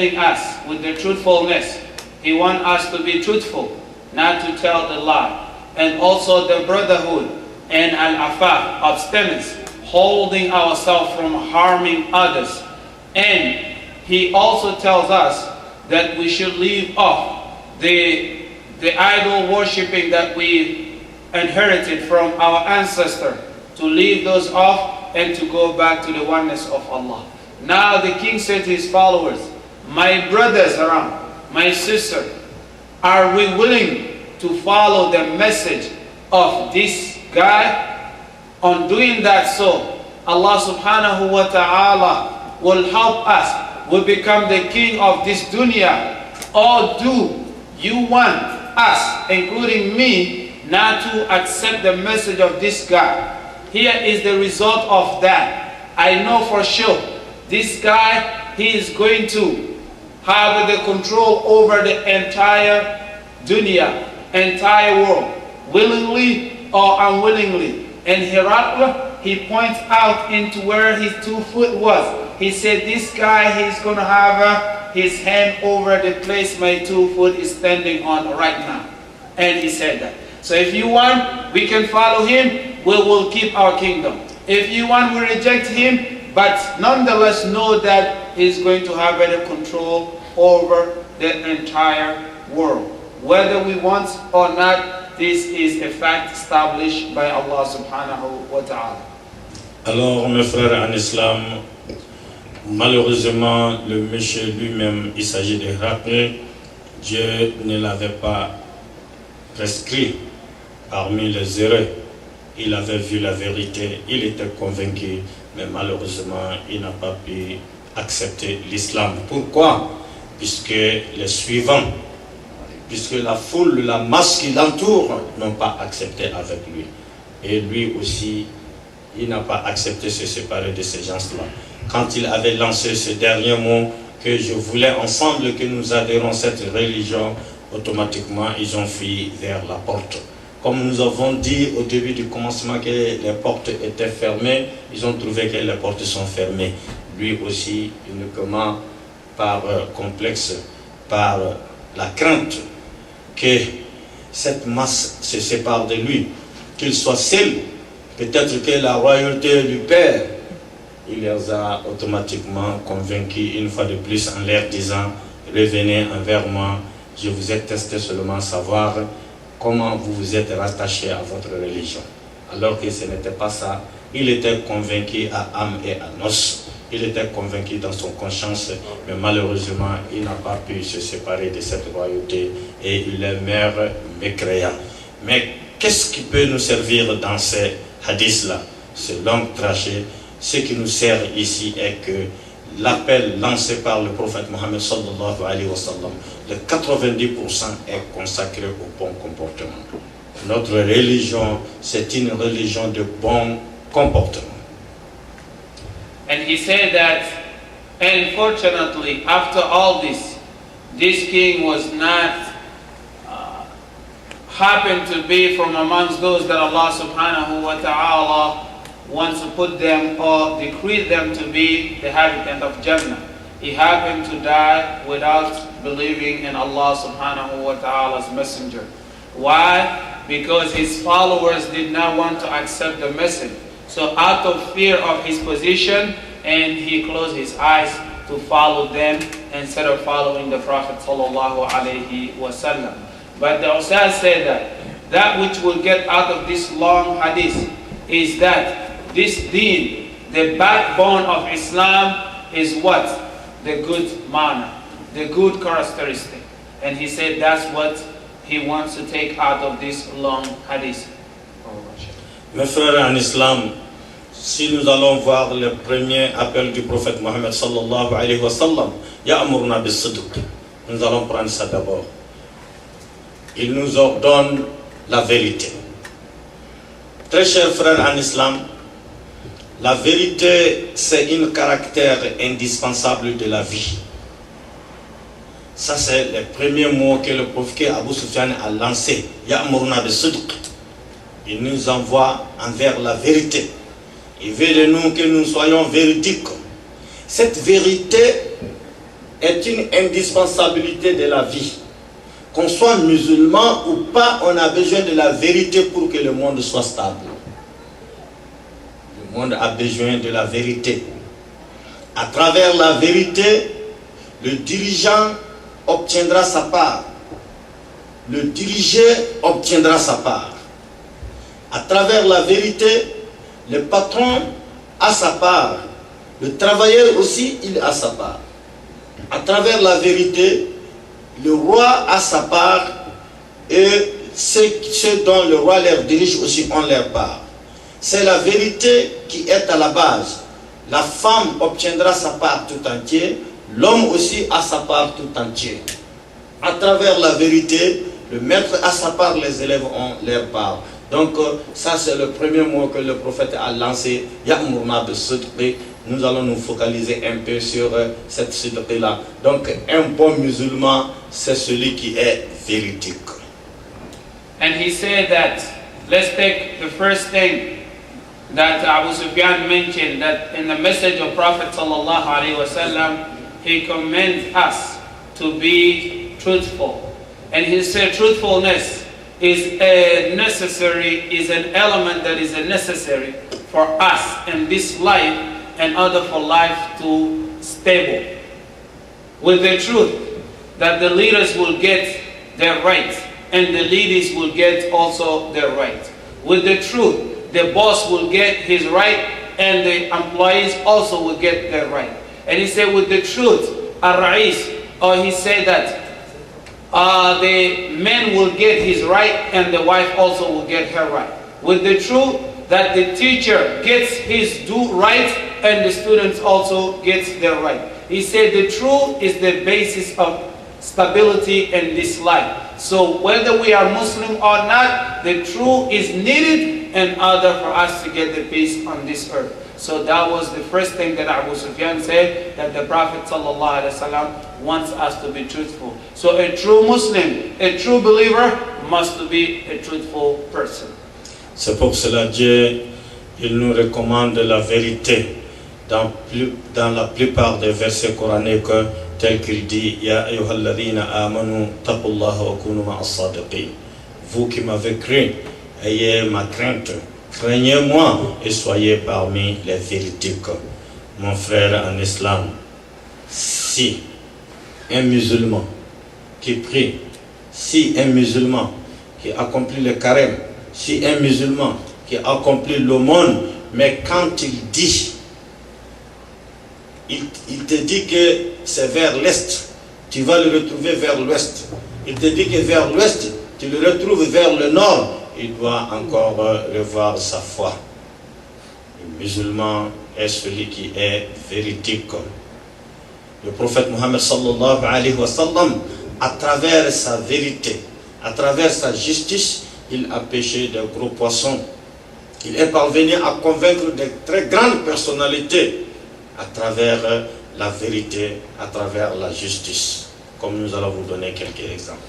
us with the truthfulness. He wants us to be truthful, not to tell the lie. And also the brotherhood and al-afaf, abstinence, holding ourselves from harming others. And he also tells us that we should leave off the idol worshipping that we inherited from our ancestor, to leave those off and to go back to the oneness of Allah. Now the king said to his followers, my brothers around, my sister, are we willing to follow the message of this guy? On doing that, so Allah subhanahu wa ta'ala will help us, will become the king of this dunya. Or do you want us, including me, not to accept the message of this guy? Here is the result of that. I know for sure this guy, he is going to have the control over the entire dunya, entire world, willingly or unwillingly. And Herakle, he points out into where his 2 foot was. He said, this guy, he's going to have his hand over the place my 2 foot is standing on right now. And he said that. So if you want, we can follow him, we will keep our kingdom. If you want, we reject him, but nonetheless know that he's going to have better control over the entire world. Whether we want or not, this is a fact established by Allah subhanahu wa ta'ala. Alors mes frères en islam, malheureusement le monsieur lui-même, il s'agit de Herakle, Dieu ne l'avait pas prescrit parmi les heureux. Il avait vu la vérité, il était convaincu, mais malheureusement il n'a pas pu accepter l'islam. Pourquoi? Puisque les suivants, puisque la foule, la masse qui l'entoure n'ont pas accepté avec lui. Et lui aussi, il n'a pas accepté de se séparer de ces gens-là. Quand il avait lancé ce dernier mot, que je voulais ensemble que nous adhérons à cette religion, automatiquement ils ont fui vers la porte. Comme nous avons dit au début du commencement que les portes étaient fermées, ils ont trouvé que les portes sont fermées. Lui aussi, uniquement par complexe, par la crainte que cette masse se sépare de lui, qu'il soit seul, peut-être que la royauté du Père, il les a automatiquement convaincus une fois de plus en leur disant, revenez envers moi, je vous ai testé seulement savoir comment vous vous êtes rattaché à votre religion. Alors que ce n'était pas ça, il était convaincu à âme et à noces. Il était convaincu dans son conscience, mais malheureusement, il n'a pas pu se séparer de cette royauté et il est mère mécréant. Mais qu'est-ce qui peut nous servir dans ces hadiths-là, ce long trajet? Ce qui nous sert ici est que l'appel lancé par le prophète Mohammed sallallahu alayhi wa sallam, le 90% est consacré au bon comportement. Notre religion, c'est une religion de bon comportement. And he said that, unfortunately, after all this king was not happened to be from amongst those that Allah subhanahu wa ta'ala wants to put them or decree them to be the inhabitant of Jannah. He happened to die without believing in Allah subhanahu wa ta'ala's messenger. Why? Because his followers did not want to accept the message. So out of fear of his position, and he closed his eyes to follow them instead of following the Prophet sallallahu alaihi wasallam. But the Ustaz said that which will get out of this long hadith is that this deen, the backbone of Islam, is what? The good manner, the good characteristic. And he said that's what he wants to take out of this long hadith. Mes frères en islam, si nous allons voir le premier appel du prophète Mohammed sallallahu alayhi wa sallam, Ya'murna bis-sidq, nous allons prendre ça d'abord. Il nous ordonne la vérité. Très chers frères en islam, la vérité, c'est un caractère indispensable de la vie. Ça, c'est le premier mot que le prophète Abu Sufyan a lancé. Ya'murna bis-sidq. Il nous envoie envers la vérité. Il veut de nous que nous soyons véridiques. Cette vérité est une indispensabilité de la vie. Qu'on soit musulman ou pas, on a besoin de la vérité pour que le monde soit stable. Le monde a besoin de la vérité. À travers la vérité, le dirigeant obtiendra sa part. Le dirigé obtiendra sa part. À travers la vérité, le patron a sa part. Le travailleur aussi, il a sa part. À travers la vérité, le roi a sa part et ceux dont le roi leur dirige aussi ont leur part. C'est la vérité qui est à la base. La femme obtiendra sa part tout entière, l'homme aussi a sa part tout entière. À travers la vérité, le maître a sa part, les élèves ont leur part. Donc ça c'est le premier mot que le prophète a lancé, Ya'murna bis-sidqi. Nous allons nous focaliser un peu sur cette sidqi-là. Donc un bon musulman, c'est celui qui est véridique. And he said that, let's take the first thing that Abu Sufyan mentioned, that in the message of Prophet sallallahu alaihi wasallam, he commends us to be truthful. And he said truthfulness is an element that is necessary for us in this life in order for life to stable. With the truth, that the leaders will get their rights and the leaders will get also their rights. With the truth, the boss will get his right and the employees also will get their right. And he said with the truth, Ar-Ra'is, or he said that the man will get his right and the wife also will get her right. With the truth, that the teacher gets his due right and the students also gets their right. He said the truth is the basis of stability in this life. So whether we are Muslim or not, the truth is needed in order for us to get the peace on this earth. So that was the first thing that Abu Sufyan said, that the Prophet ﷺ wants us to be truthful. So a true Muslim, a true believer, must be a truthful person. C'est pour cela Dieu, il nous recommande la vérité dans la plupart des versets coraniques, tel qu'il dit Ya ayyuhalladhina amanu taqullaha wa kunu ma'as sadiqin. Vous qui m'avez cru, ayez ma crainte, craignez-moi et soyez parmi les véridiques. Mon frère en islam, si un musulman qui prie, si un musulman qui accomplit le carême, si un musulman qui accomplit l'aumône, mais quand il dit, il te dit que c'est vers l'est, tu vas le retrouver vers l'ouest. Il te dit que vers l'ouest, tu le retrouves vers le nord, il doit encore revoir sa foi. Le musulman est celui qui est véridique. Le prophète Mohammed sallallahu alayhi wa sallam, à travers sa vérité, à travers sa justice, il a pêché de gros poissons. Il est parvenu à convaincre de très grandes personnalités à travers la vérité, à travers la justice. Comme nous allons vous donner quelques exemples.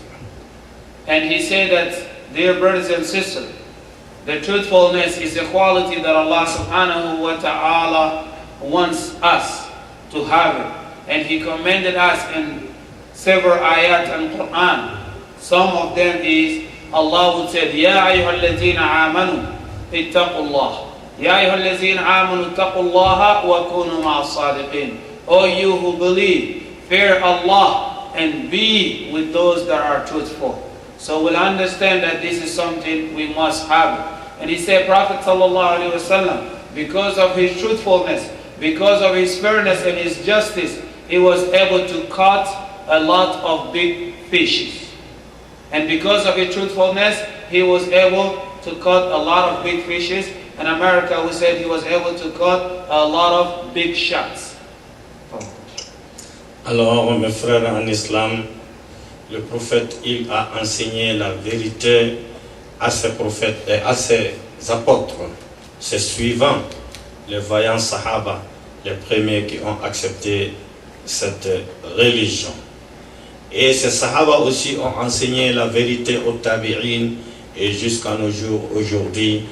And he said that, dear brothers and sisters, the truthfulness is a quality that Allah subhanahu wa ta'ala wants us to have it. And he commended us in several ayat in Quran. Some of them is Allah would say, Ya ayyuhalladhina amanu ittaqullah. Ya ayyuhalladhina amanu ittaqullaha wa kunu ma'as sadiqin. O you who believe, fear Allah and be with those that are truthful. So we'll understand that this is something we must have. And he said, Prophet sallallahu alaihi wasallam, because of his truthfulness, because of his fairness and his justice, he was able to catch a lot of big fishes. And because of his truthfulness, he was able to catch a lot of big fishes. In America, we said he was able to catch a lot of big sharks. Alors, mes frères en islam, le prophète, il a enseigné la vérité à ses prophètes et à ses apôtres, ses suivants, les vaillants sahaba, les premiers qui ont accepté cette religion. Et ces sahaba aussi ont enseigné la vérité aux tabi'in et jusqu'à nos jours aujourd'hui,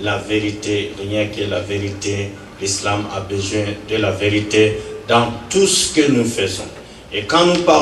la vérité, rien que la vérité, l'islam a besoin de la vérité dans tout ce que nous faisons. Et quand nous parlons